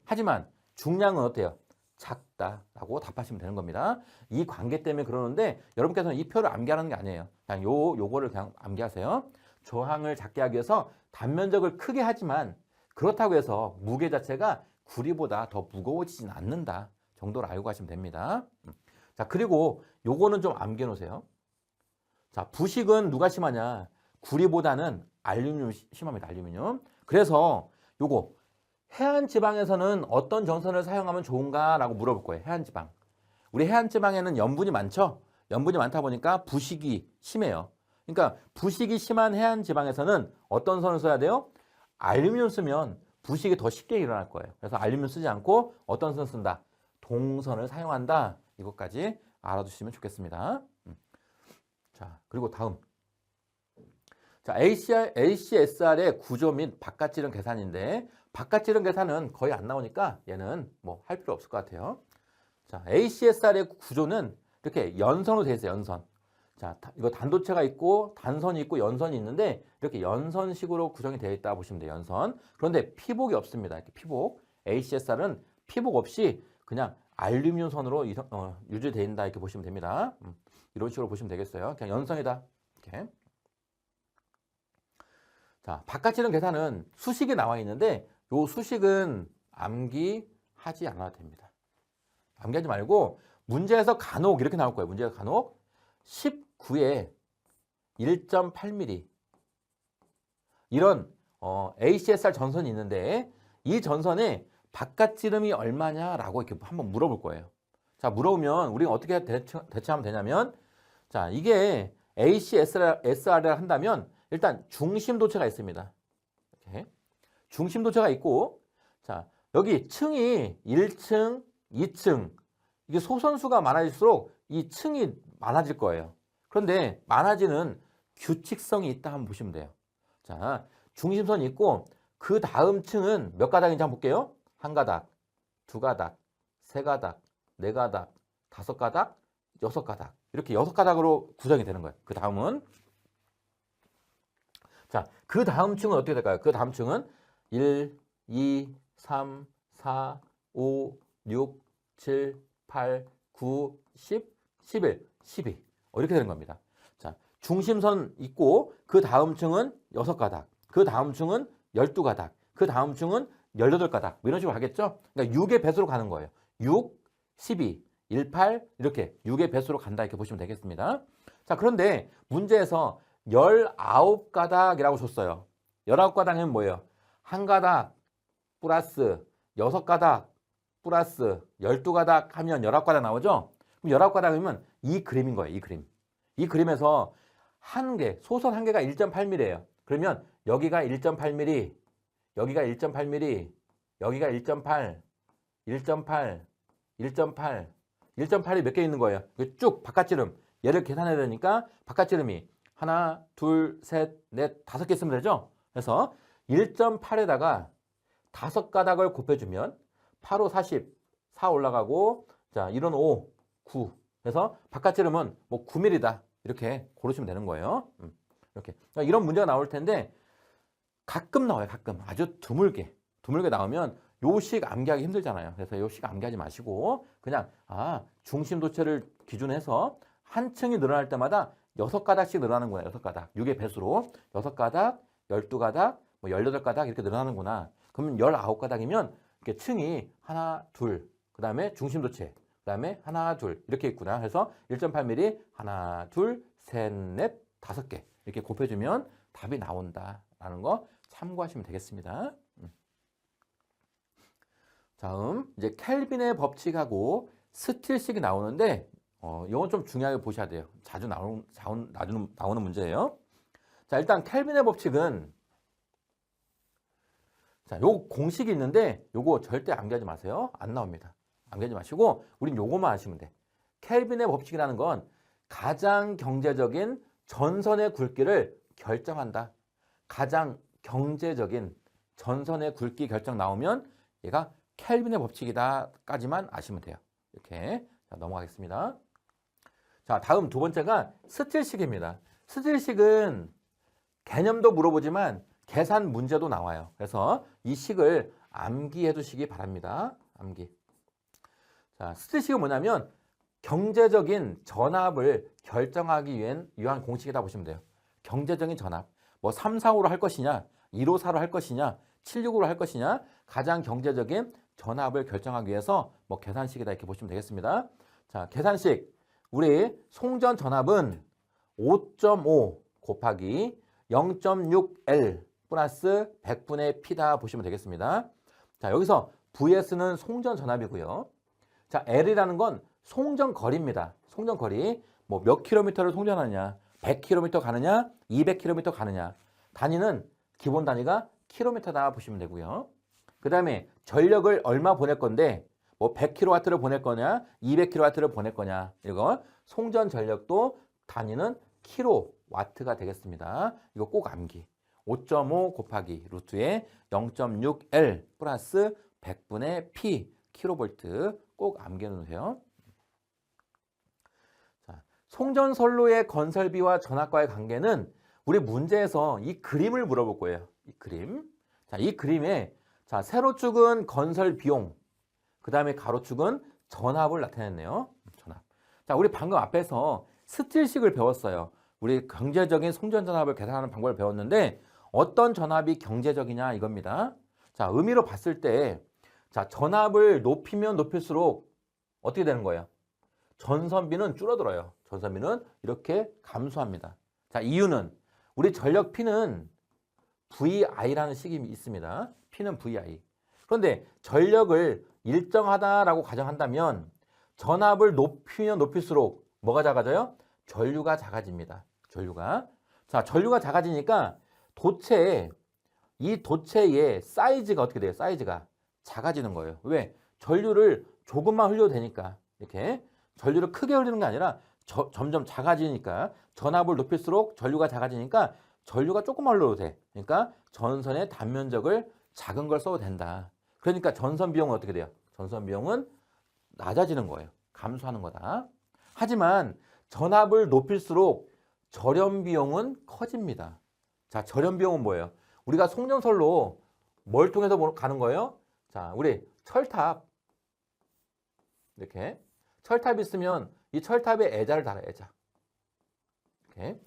하지만 중량은 어때요? 작다라고 답하시면 되는 겁니다. 이 관계 때문에 그러는데 여러분께서는 이 표를 암기하는 게 아니에요. 그냥 요거를 그냥 암기하세요. 저항을 작게 하기 위해서 단면적을 크게 하지만 그렇다고 해서 무게 자체가 구리보다 더 무거워지진 않는다 정도로 알고 가시면 됩니다. 자, 그리고 요거는 좀 암기해 놓으세요. 자, 부식은 누가 심하냐? 구리보다는 알루미늄 심합니다. 알루미늄. 그래서 요거 해안 지방에서는 어떤 전선을 사용하면 좋은가라고 물어볼 거예요. 해안 지방. 우리 해안 지방에는 염분이 많죠? 염분이 많다 보니까 부식이 심해요. 그러니까 부식이 심한 해안 지방에서는 어떤 선을 써야 돼요? 알루미늄 쓰면 부식이 더 쉽게 일어날 거예요. 그래서 알루미늄 쓰지 않고 어떤 선을 쓴다? 동선을 사용한다. 이것까지 알아두시면 좋겠습니다. 자, 그리고 다음. 자, ACSR의 구조 및 바깥지름 계산인데 바깥지름 계산은 거의 안 나오니까 얘는 뭐 할 필요 없을 것 같아요. 자, ACSR의 구조는 이렇게 연선으로 되어 있어요. 연선. 자, 이거 단도체가 있고 단선이 있고 연선이 있는데 이렇게 연선식으로 구성이 되어 있다 보시면 돼요. 연선. 그런데 피복이 없습니다. 이렇게 피복. ACSR은 피복 없이 그냥 알루미늄 선으로 유지되어 있다 이렇게 보시면 됩니다. 이런 식으로 보시면 되겠어요. 그냥 연선이다. 이렇게. 자, 바깥지름 계산은 수식이 나와 있는데 요 수식은 암기하지 않아도 됩니다. 암기하지 말고 문제에서 간혹 이렇게 나올 거예요. 문제에서 간혹 19에 1.8mm 이런 ACSR 전선이 있는데 이 전선에 바깥지름이 얼마냐라고 이렇게 한번 물어볼 거예요. 자, 물어보면 우리가 어떻게 대처하면 되냐면 자, 이게 ACSR을 한다면 일단 중심도체가 있습니다. 이렇게. 중심도체가 있고 자, 여기 층이 1층, 2층 이게 소선수가 많아질수록 이 층이 많아질 거예요. 그런데 많아지는 규칙성이 있다 한번 보시면 돼요. 자, 중심선이 있고 그 다음 층은 몇 가닥인지 한번 볼게요. 한 가닥, 두 가닥, 세 가닥, 네 가닥, 다섯 가닥, 여섯 가닥 이렇게 여섯 가닥으로 구성이 되는 거예요. 그 다음은 자, 그 다음 층은 어떻게 될까요? 그 다음 층은 1, 2, 3, 4, 5, 6, 7, 8, 9, 10, 11, 12 이렇게 되는 겁니다. 자, 중심선 있고 그 다음 층은 6가닥, 그 다음 층은 12가닥, 그 다음 층은 18가닥 뭐 이런 식으로 가겠죠? 그러니까 6의 배수로 가는 거예요. 6, 12, 18 이렇게 6의 배수로 간다 이렇게 보시면 되겠습니다. 자, 그런데 문제에서 19가닥이라고 줬어요. 19가닥이면 뭐예요? 한 가닥 플러스 6가닥 플러스 12가닥 하면 19가닥 나오죠? 그럼 19가닥이면 이 그림인 거예요. 이 그림. 이 그림에서 한 개, 소선 한 개가 1.8mm예요. 그러면 여기가 1.8mm, 여기가 1.8mm, 여기가 1.8, 1.8, 1.8, 1.8이 몇 개 있는 거예요? 쭉 바깥지름 얘를 계산해야 되니까 바깥지름이 하나, 둘, 셋, 넷, 5개 쓰면 되죠? 그래서 1.8에다가 5가닥을 곱해주면 8, 5, 40, 4 올라가고 자 1은 5, 9 그래서 바깥지름은 뭐 9mm다 이렇게 고르시면 되는 거예요. 이렇게 그러니까 이런 문제가 나올 텐데 가끔 나와요. 가끔 아주 드물게 나오면 요식 암기하기 힘들잖아요. 그래서 요식 암기하지 마시고 그냥 중심 도체를 기준해서 한 층이 늘어날 때마다 6가닥씩 늘어나는구나. 6가닥 6의 배수로 6가닥, 12가닥, 뭐 18가닥 이렇게 늘어나는구나. 그러면 19가닥이면 이렇게 층이 하나, 둘, 그 다음에 중심 도체, 그 다음에 하나, 둘 이렇게 있구나. 그래서 1.8mm 하나, 둘, 셋, 넷, 5개 이렇게 곱해주면 답이 나온다라는 거 참고하시면 되겠습니다. 다음 이제 켈빈의 법칙하고 스틸식이 나오는데 이건 좀 중요하게 보셔야 돼요. 자주 나오는 문제예요. 자, 일단 켈빈의 법칙은 자, 요 공식이 있는데 요거 절대 암기하지 마세요. 안 나옵니다. 암기하지 마시고 우린 요거만 아시면 돼. 켈빈의 법칙이라는 건 가장 경제적인 전선의 굵기를 결정한다. 가장 경제적인 전선의 굵기 결정 나오면 얘가 켈빈의 법칙이다까지만 아시면 돼요. 이렇게 자, 넘어가겠습니다. 자, 다음 두 번째가 스틸식입니다. 스틸식은 개념도 물어보지만 계산 문제도 나와요. 그래서 이 식을 암기해 두시기 바랍니다. 암기. 자, 스틸식은 뭐냐면 경제적인 전압을 결정하기 위한 공식이다 보시면 돼요. 경제적인 전압. 뭐 3, 4, 5로 할 것이냐, 1, 5, 4로 할 것이냐, 7, 6으로 할 것이냐, 가장 경제적인 전압을 결정하기 위해서 뭐 계산식이다 이렇게 보시면 되겠습니다. 자, 계산식. 우리 송전 전압은 5.5 곱하기 0.6L 플러스 100분의 P다 보시면 되겠습니다. 자, 여기서 VS는 송전 전압이고요. 자, L이라는 건 송전 거리입니다. 송전 거리. 뭐 몇 킬로미터를 송전하느냐, 100km 가느냐, 200km 가느냐. 단위는 기본 단위가 킬로미터다 보시면 되고요. 그 다음에 전력을 얼마 보낼 건데 뭐 100kW를 보낼 거냐, 200kW를 보낼 거냐. 이거 송전 전력도 단위는 킬로와트가 되겠습니다. 이거 꼭 암기. 5.5 곱하기 루트에 0.6L 플러스 100분의 P 킬로볼트 꼭 암겨 놓으세요. 자, 송전선로의 건설비와 전압과의 관계는 우리 문제에서 이 그림을 물어볼 거예요. 이 그림. 자, 이 그림에 자, 세로축은 건설 비용, 그 다음에 가로축은 전압을 나타냈네요. 전압. 자, 우리 방금 앞에서 스틸식을 배웠어요. 우리 경제적인 송전 전압을 계산하는 방법을 배웠는데 어떤 전압이 경제적이냐 이겁니다. 자, 의미로 봤을 때 자, 전압을 높이면 높일수록 어떻게 되는 거예요? 전선비는 줄어들어요. 전선비는 이렇게 감소합니다. 자, 이유는 우리 전력 P는 VI라는 식이 있습니다. P는 VI. 그런데 전력을 일정하다라고 가정한다면 전압을 높이면 높일수록 뭐가 작아져요? 전류가 작아집니다. 전류가. 자, 전류가 작아지니까 이 도체의 사이즈가 어떻게 돼요? 사이즈가 작아지는 거예요. 왜? 전류를 조금만 흘려도 되니까. 이렇게 전류를 크게 흘리는 게 아니라 점점 작아지니까 전압을 높일수록 전류가 작아지니까 전류가 조금만 흘러도 돼. 그러니까 전선의 단면적을 작은 걸 써도 된다. 그러니까 전선 비용은 어떻게 돼요? 전선 비용은 낮아지는 거예요. 감소하는 거다. 하지만 전압을 높일수록 절연 비용은 커집니다. 자, 절연 비용은 뭐예요? 우리가 송전선로 뭘 통해서 가는 거예요? 자, 우리 철탑. 이렇게. 철탑 있으면 이 철탑에 애자를 달아요. 애자. 이렇게.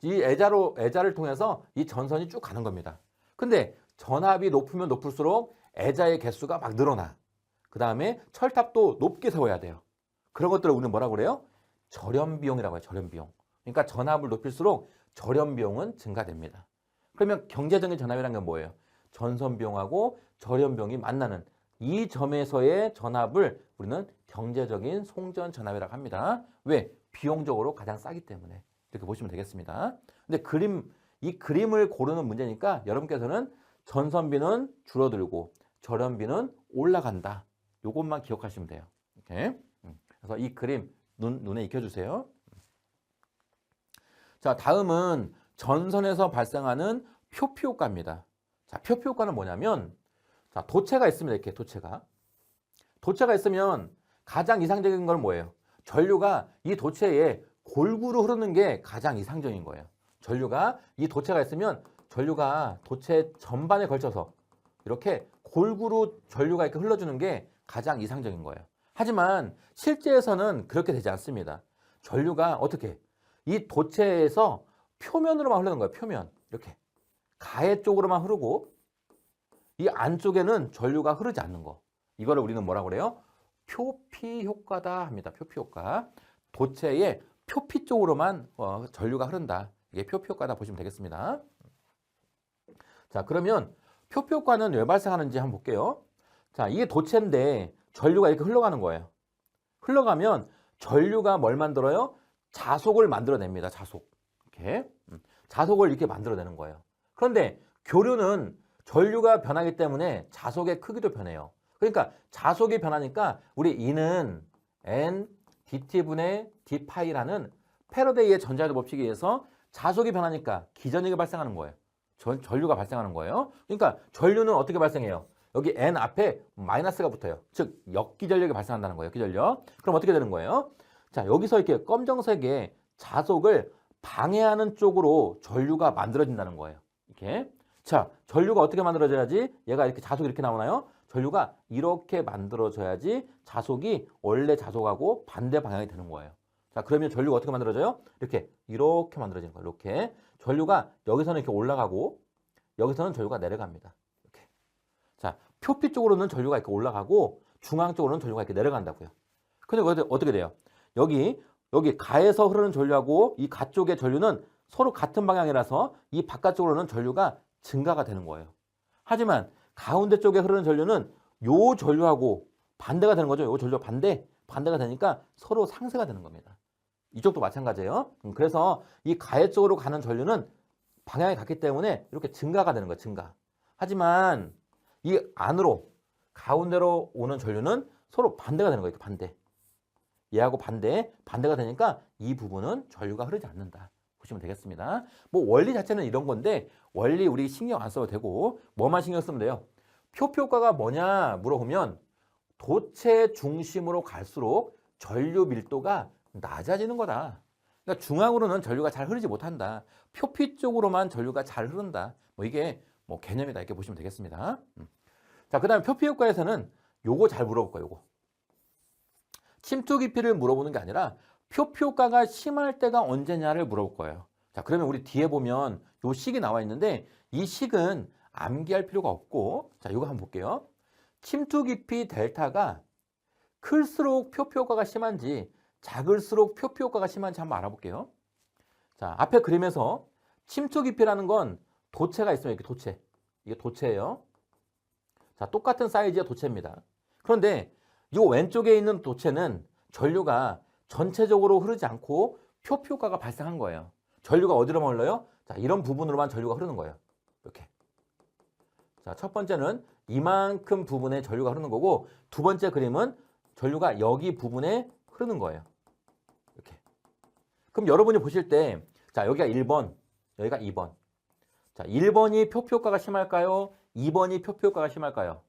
이 애자를 통해서 이 전선이 쭉 가는 겁니다. 근데 전압이 높으면 높을수록 애자의 개수가 막 늘어나. 그 다음에 철탑도 높게 세워야 돼요. 그런 것들을 우리는 뭐라고 그래요? 절연 비용이라고 해요. 절연 비용. 그러니까 전압을 높일수록 절연 비용은 증가됩니다. 그러면 경제적인 전압이라는 건 뭐예요? 전선 비용하고 절연 비용이 만나는 이 점에서의 전압을 우리는 경제적인 송전 전압이라고 합니다. 왜? 비용적으로 가장 싸기 때문에. 이렇게 보시면 되겠습니다. 근데 이 그림을 고르는 문제니까 여러분께서는 전선비는 줄어들고 절연비는 올라간다. 이것만 기억하시면 돼요. 이렇게. 그래서 이 그림 눈에 익혀주세요. 자, 다음은 전선에서 발생하는 표피 효과입니다. 자, 표피 효과는 뭐냐면, 자, 도체가 있습니다. 이렇게 도체가 있으면 가장 이상적인 건 뭐예요? 전류가 이 도체에 골고루 흐르는 게 가장 이상적인 거예요. 전류가 이 도체가 있으면 전류가 도체 전반에 걸쳐서 이렇게 골고루 전류가 이렇게 흘러주는 게 가장 이상적인 거예요. 하지만 실제에서는 그렇게 되지 않습니다. 전류가 어떻게? 이 도체에서 표면으로만 흐르는 거예요. 표면. 이렇게. 가해 쪽으로만 흐르고 이 안쪽에는 전류가 흐르지 않는 거. 이거를 우리는 뭐라고 그래요? 표피 효과다 합니다. 표피 효과. 도체의 표피 쪽으로만 전류가 흐른다. 이게 표피 효과다 보시면 되겠습니다. 자, 그러면 표피 효과는 왜 발생하는지 한번 볼게요. 자, 이게 도체인데 전류가 이렇게 흘러가는 거예요. 흘러가면 전류가 뭘 만들어요? 자속을 만들어냅니다. 자속. 이렇게. 자속을 이렇게 만들어내는 거예요. 그런데 교류는 전류가 변하기 때문에 자속의 크기도 변해요. 그러니까 자속이 변하니까 우리 E는 N dt분의 d파이라는 패러데이의 전자의 법칙에 의해서 자속이 변하니까 기전력이 발생하는 거예요. 전류가 발생하는 거예요. 그러니까 전류는 어떻게 발생해요? 여기 N 앞에 마이너스가 붙어요. 즉 역기전력이 발생한다는 거예요. 역기전력. 그럼 어떻게 되는 거예요? 자, 여기서 이렇게 검정색의 자속을 방해하는 쪽으로 전류가 만들어진다는 거예요. 이렇게. 자, 전류가 어떻게 만들어져야지 얘가 이렇게 자속이 이렇게 나오나요? 전류가 이렇게 만들어져야지 자속이 원래 자속하고 반대 방향이 되는 거예요. 자, 그러면 전류가 어떻게 만들어져요? 이렇게 만들어지는 거예요. 이렇게. 전류가 여기서는 이렇게 올라가고 여기서는 전류가 내려갑니다. 이렇게. 자, 표피 쪽으로는 전류가 이렇게 올라가고 중앙 쪽으로는 전류가 이렇게 내려간다고요. 근데 어떻게 돼요? 여기 가에서 흐르는 전류하고 이 가 쪽의 전류는 서로 같은 방향이라서 이 바깥쪽으로는 전류가 증가가 되는 거예요. 하지만 가운데 쪽에 흐르는 전류는 요 전류하고 반대가 되는 거죠. 요 전류와 반대가 되니까 서로 상쇄가 되는 겁니다. 이쪽도 마찬가지예요. 그래서 이 가해 쪽으로 가는 전류는 방향이 같기 때문에 이렇게 증가가 되는 거예요. 증가. 하지만 이 안으로 가운데로 오는 전류는 서로 반대가 되는 거예요. 반대. 얘하고 반대가 되니까 이 부분은 전류가 흐르지 않는다. 보시면 되겠습니다. 뭐 원리 자체는 이런 건데 원리 우리 신경 안 써도 되고 뭐만 신경 쓰면 돼요. 표피 효과가 뭐냐 물어보면 도체 중심으로 갈수록 전류 밀도가 낮아지는 거다. 그러니까 중앙으로는 전류가 잘 흐르지 못한다. 표피 쪽으로만 전류가 잘 흐른다. 뭐 이게 뭐 개념이다. 이렇게 보시면 되겠습니다. 자, 그다음에 표피 효과에서는 요거 잘 물어볼 거예요. 요거. 침투 깊이를 물어보는 게 아니라 표피 효과가 심할 때가 언제냐를 물어볼 거예요. 자, 그러면 우리 뒤에 보면 요 식이 나와 있는데 이 식은 암기할 필요가 없고 자, 이거 한번 볼게요. 침투 깊이 델타가 클수록 표피 효과가 심한지 작을수록 표피 효과가 심한지 한번 알아볼게요. 자, 앞에 그림에서 침투 깊이라는 건 도체가 있으면 이렇게 도체. 이게 도체예요. 자, 똑같은 사이즈의 도체입니다. 그런데 이 왼쪽에 있는 도체는 전류가 전체적으로 흐르지 않고 표피 효과가 발생한 거예요. 전류가 어디로만 흘러요? 자, 이런 부분으로만 전류가 흐르는 거예요. 이렇게. 자, 첫 번째는 이만큼 부분에 전류가 흐르는 거고 두 번째 그림은 전류가 여기 부분에 흐르는 거예요. 이렇게. 그럼 여러분이 보실 때 자, 여기가 1번, 여기가 2번. 자, 1번이 표피 효과가 심할까요? 2번이 표피 효과가 심할까요?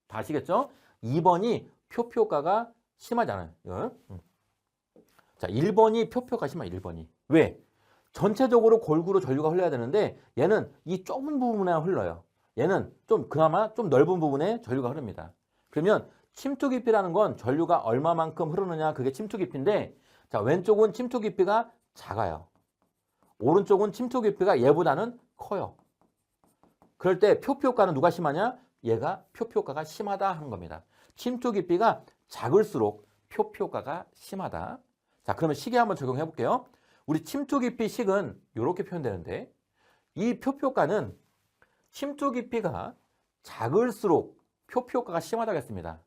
다 아시겠죠? 2번이 표피 효과가 심하잖아요. 자, 1번이 표피 효과가 심해요. 1번이. 왜? 전체적으로 골고루 전류가 흘러야 되는데 얘는 이 좁은 부분에 흘러요. 얘는 좀 그나마 좀 넓은 부분에 전류가 흐릅니다. 그러면 침투 깊이라는 건 전류가 얼마만큼 흐르느냐 그게 침투 깊이인데 자, 왼쪽은 침투 깊이가 작아요. 오른쪽은 침투 깊이가 얘보다는 커요. 그럴 때 표피 효과는 누가 심하냐? 얘가 표피 효과가 심하다 하는 겁니다. 침투 깊이가 작을수록 표피 효과가 심하다. 자, 그러면 식에 한번 적용해 볼게요. 우리 침투 깊이 식은 이렇게 표현되는데 이 표피 효과는 침투 깊이가 작을수록 표피 효과가 심하다겠습니다.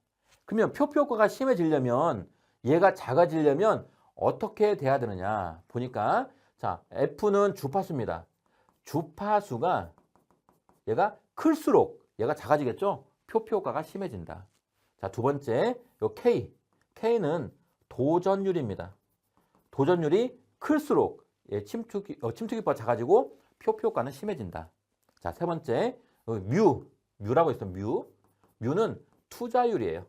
그러면 표피 효과가 심해지려면 얘가 작아지려면 어떻게 돼야 되느냐 보니까 자, F는 주파수입니다. 주파수가 얘가 클수록 얘가 작아지겠죠? 표피 효과가 심해진다. 자, 두 번째 요 K는 도전율입니다. 도전율이 클수록 침투기포가 작아지고 표표효과는 심해진다. 자, 세 번째, 뮤라고 있어. 뮤는 투자율이에요.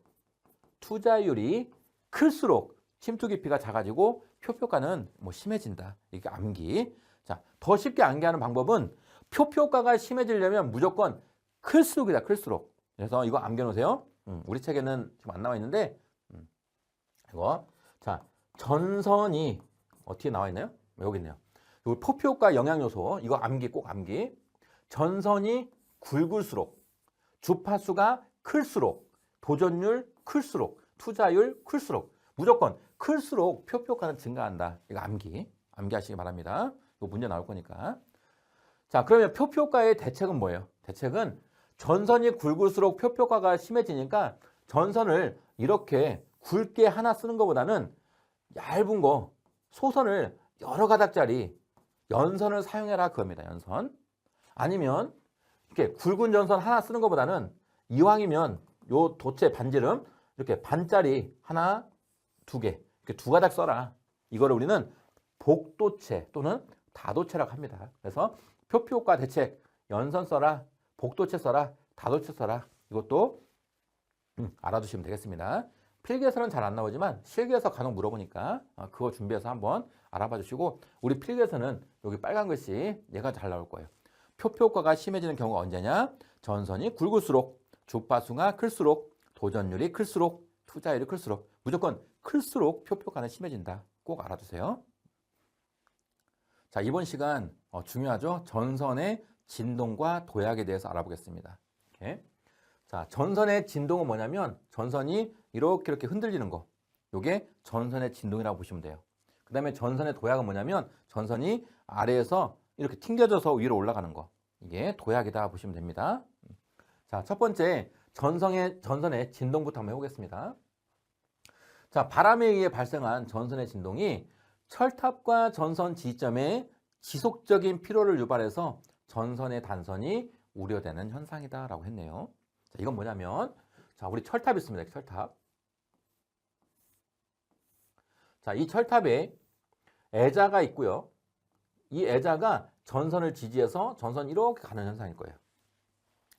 투자율이 클수록 침투 깊이가 작아지고 표표효과는 뭐 심해진다. 이게 암기. 자, 더 쉽게 암기하는 방법은 표표효과가 심해지려면 무조건 클수록이다. 클수록. 그래서 이거 암겨 놓으세요. 우리 책에는 지금 안 나와 있는데 이거. 자, 전선이 어떻게 나와 있나요? 여기 있네요. 요 표표효과 영향요소. 이거 암기 꼭 암기. 전선이 굵을수록, 주파수가 클수록, 도전율 클수록, 투자율 클수록, 무조건 클수록 표표효과는 증가한다. 이거 암기하시기 바랍니다. 이거 문제 나올 거니까. 자, 그러면 표표효과의 대책은 뭐예요? 대책은 전선이 굵을수록 표표효과가 심해지니까 전선을 이렇게 굵게 하나 쓰는 것보다는 얇은 거, 소선을 여러 가닥짜리 연선을 사용해라 그겁니다. 연선. 아니면 이렇게 굵은 전선 하나 쓰는 것보다는 이왕이면 요 도체 반지름 이렇게 반짜리 하나, 두 개, 이렇게 두 가닥 써라. 이거를 우리는 복도체 또는 다도체라고 합니다. 그래서 표표효과 대책, 연선 써라, 복도체 써라, 다도체 써라. 이것도 알아두시면 되겠습니다. 필기에서는 잘 안 나오지만 실기에서 간혹 물어보니까 그거 준비해서 한번 알아봐 주시고, 우리 필기에서는 여기 빨간 글씨 얘가 잘 나올 거예요. 표표효과가 심해지는 경우가 언제냐? 전선이 굵을수록, 주파수가 클수록, 도전율이 클수록, 투자율이 클수록, 무조건 클수록 표표효과는 심해진다. 꼭 알아두세요. 자, 이번 시간 중요하죠? 전선의 진동과 도약에 대해서 알아보겠습니다. 이렇게. 자, 전선의 진동은 뭐냐면 전선이 이렇게 흔들리는 거. 이게 전선의 진동이라고 보시면 돼요. 그 다음에 전선의 도약은 뭐냐면 전선이 아래에서 이렇게 튕겨져서 위로 올라가는 거. 이게 도약이다 보시면 됩니다. 자, 첫 번째 전선의 진동부터 한번 해보겠습니다. 자, 바람에 의해 발생한 전선의 진동이 철탑과 전선 지점에 지속적인 피로를 유발해서 전선의 단선이 우려되는 현상이다 라고 했네요. 자, 이건 뭐냐면, 자, 우리 철탑 있습니다. 철탑. 자, 이 철탑에 애자가 있고요. 이 애자가 전선을 지지해서 전선이 이렇게 가는 현상일 거예요.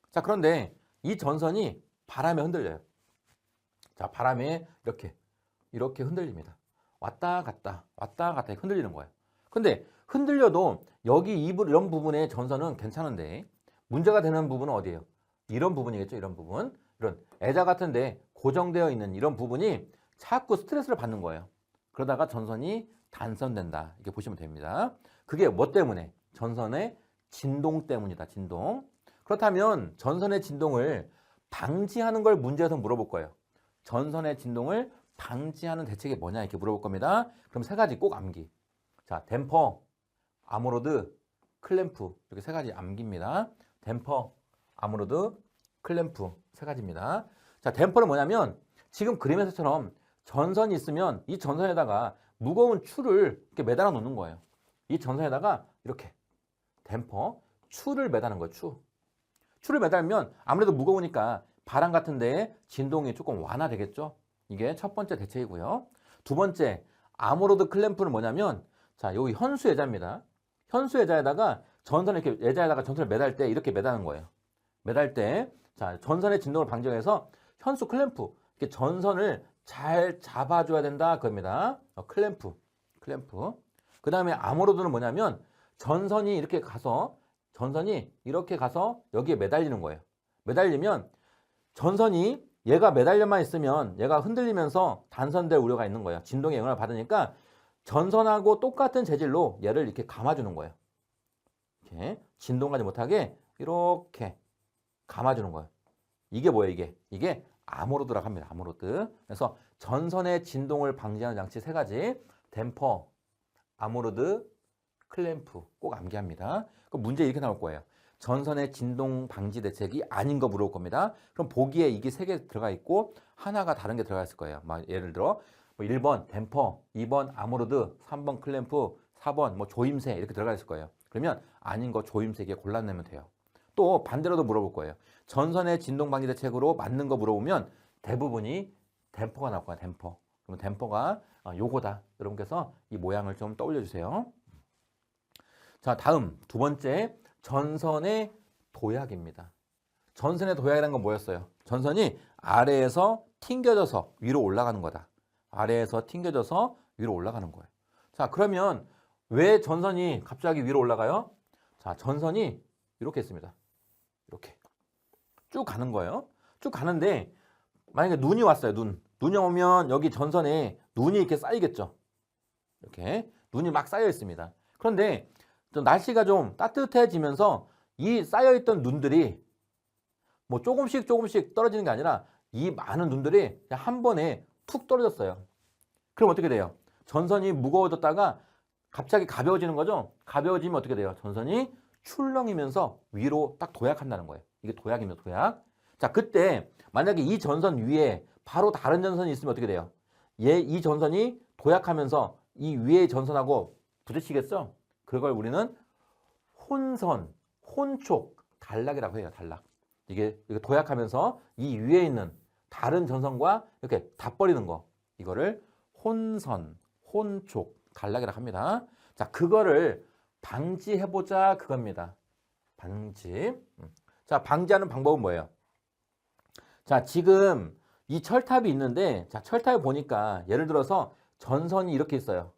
자, 그런데 이 전선이 바람에 흔들려요. 자, 바람에 이렇게 흔들립니다. 왔다 갔다 흔들리는 거예요. 근데 흔들려도 여기 이런 부분의 전선은 괜찮은데 문제가 되는 부분은 어디예요? 이런 부분이겠죠. 이런 부분. 이런 애자 같은데 고정되어 있는 이런 부분이 자꾸 스트레스를 받는 거예요. 그러다가 전선이 단선된다. 이렇게 보시면 됩니다. 그게 뭐 때문에? 전선의 진동 때문이다. 진동. 그렇다면 전선의 진동을 방지하는 걸 문제에서 물어볼 거예요. 전선의 진동을 방지하는 대책이 뭐냐 이렇게 물어볼 겁니다. 그럼 세 가지 꼭 암기. 자, 댐퍼, 아모로드, 클램프. 이렇게 세 가지 암기입니다. 댐퍼, 아모로드, 클램프 세 가지입니다. 자, 댐퍼는 뭐냐면 지금 그림에서처럼 전선이 있으면 이 전선에다가 무거운 추를 이렇게 매달아 놓는 거예요. 이 전선에다가 이렇게 댐퍼, 추를 매다는 거예요. 추를 매달면 아무래도 무거우니까 바람 같은 데에 진동이 조금 완화되겠죠. 이게 첫 번째 대책이고요. 두 번째, 아모로드 클램프는 뭐냐면, 자, 여기 현수 애자입니다. 현수 애자에다가 전선을 매달 때 이렇게 매다는 거예요. 매달 때, 자, 전선의 진동을 방지해서 현수 클램프, 이렇게 전선을 잘 잡아줘야 된다. 그겁니다. 클램프. 그 다음에 아모로드는 뭐냐면, 전선이 이렇게 가서 여기에 매달리는 거예요. 매달리면 전선이 얘가 매달려만 있으면 얘가 흔들리면서 단선될 우려가 있는 거예요. 진동의 영향을 받으니까 전선하고 똑같은 재질로 얘를 이렇게 감아주는 거예요. 이렇게 진동하지 못하게 이렇게 감아주는 거예요. 이게 뭐예요? 이게 아모로드라고 합니다. 아모로드. 그래서 전선의 진동을 방지하는 장치 세 가지. 댐퍼, 아모로드, 클램프 꼭 암기합니다. 그럼 문제 이렇게 나올 거예요. 전선의 진동 방지 대책이 아닌 거 물어볼 겁니다. 그럼 보기에 이게 세 개 들어가 있고 하나가 다른 게 들어가 있을 거예요. 막 예를 들어 1번 댐퍼, 2번 아모로드, 3번 클램프, 4번 조임새 이렇게 들어가 있을 거예요. 그러면 아닌 거 조임새 이게 골라내면 돼요. 또 반대로도 물어볼 거예요. 전선의 진동 방지 대책으로 맞는 거 물어보면 대부분이 댐퍼가 나올 거예요. 댐퍼. 그럼 댐퍼가 요거다. 여러분께서 이 모양을 좀 떠올려 주세요. 자, 다음 두 번째 전선의 도약입니다. 전선의 도약이라는 건 뭐였어요? 전선이 아래에서 튕겨져서 위로 올라가는 거다. 아래에서 튕겨져서 위로 올라가는 거예요. 자, 그러면 왜 전선이 갑자기 위로 올라가요? 자, 전선이 이렇게 있습니다. 이렇게 쭉 가는 거예요. 쭉 가는데 만약에 눈이 왔어요. 눈이 오면 여기 전선에 눈이 이렇게 쌓이겠죠. 이렇게 눈이 막 쌓여 있습니다. 그런데 좀 날씨가 좀 따뜻해지면서 이 쌓여있던 눈들이 뭐 조금씩 떨어지는 게 아니라 이 많은 눈들이 그냥 한 번에 툭 떨어졌어요. 그럼 어떻게 돼요? 전선이 무거워졌다가 갑자기 가벼워지는 거죠. 가벼워지면 어떻게 돼요? 전선이 출렁이면서 위로 딱 도약한다는 거예요. 이게 도약입니다. 도약. 자, 그때 만약에 이 전선 위에 바로 다른 전선이 있으면 어떻게 돼요? 이 전선이 도약하면서 이 위의 전선하고 부딪히겠죠? 그걸 우리는 혼선, 혼촉, 단락이라고 해요. 단락. 이게 도약하면서 이 위에 있는 다른 전선과 이렇게 다 버리는 거. 이거를 혼선, 혼촉, 단락이라고 합니다. 자, 그거를 방지해보자 그겁니다. 방지. 자, 방지하는 방법은 뭐예요? 자, 지금 이 철탑이 있는데, 자, 철탑에 보니까 예를 들어서 전선이 이렇게 있어요.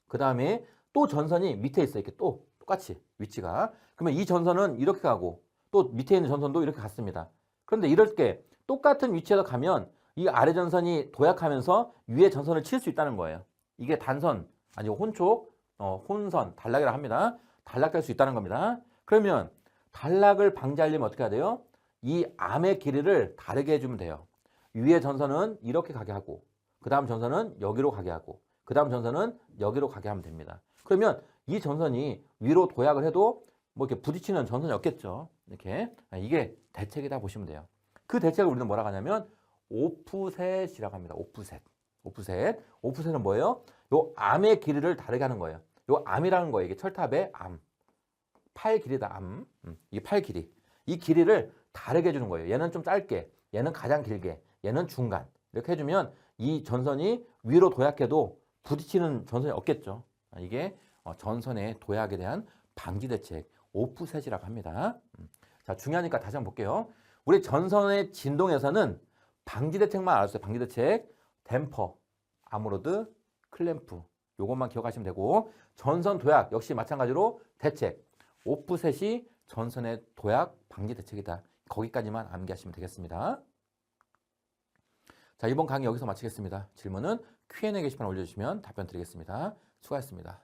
그 다음에 또 전선이 밑에 있어요. 이렇게 또 똑같이 위치가. 그러면 이 전선은 이렇게 가고 또 밑에 있는 전선도 이렇게 갔습니다. 그런데 이렇게 똑같은 위치에서 가면 이 아래 전선이 도약하면서 위에 전선을 칠 수 있다는 거예요. 이게 단선, 아니고 혼촉, 혼선, 단락이라고 합니다. 단락될 수 있다는 겁니다. 그러면 단락을 방지하려면 어떻게 해야 돼요? 이 암의 길이를 다르게 해주면 돼요. 위에 전선은 이렇게 가게 하고 그 다음 전선은 여기로 가게 하고 그 다음 전선은 여기로 가게 하면 됩니다. 그러면 이 전선이 위로 도약을 해도 뭐 이렇게 부딪히는 전선이 없겠죠. 이렇게. 이게 대책이다 보시면 돼요. 그 대책을 우리는 뭐라고 하냐면 오프셋이라고 합니다. 오프셋. 오프셋. 오프셋은 뭐예요? 요 암의 길이를 다르게 하는 거예요. 요 암이라는 거예요. 이게 철탑의 암. 팔 길이다, 암. 이게 팔 길이. 이 길이를 다르게 해주는 거예요. 얘는 좀 짧게, 얘는 가장 길게, 얘는 중간. 이렇게 해주면 이 전선이 위로 도약해도 부딪히는 전선이 없겠죠. 이게 전선의 도약에 대한 방지 대책, 오프셋이라고 합니다. 자, 중요하니까 다시 한번 볼게요. 우리 전선의 진동에서는 방지 대책만 알았어요. 방지 대책, 댐퍼, 아무로드, 클램프. 요것만 기억하시면 되고, 전선 도약 역시 마찬가지로 대책, 오프셋이 전선의 도약 방지 대책이다. 거기까지만 암기하시면 되겠습니다. 자, 이번 강의 여기서 마치겠습니다. 질문은 Q&A 게시판 올려주시면 답변 드리겠습니다. 수고하셨습니다.